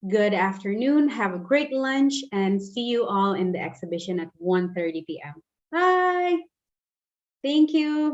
Good afternoon, have a great lunch, and see you all in the exhibition at 1:30 p.m. Bye. Thank you.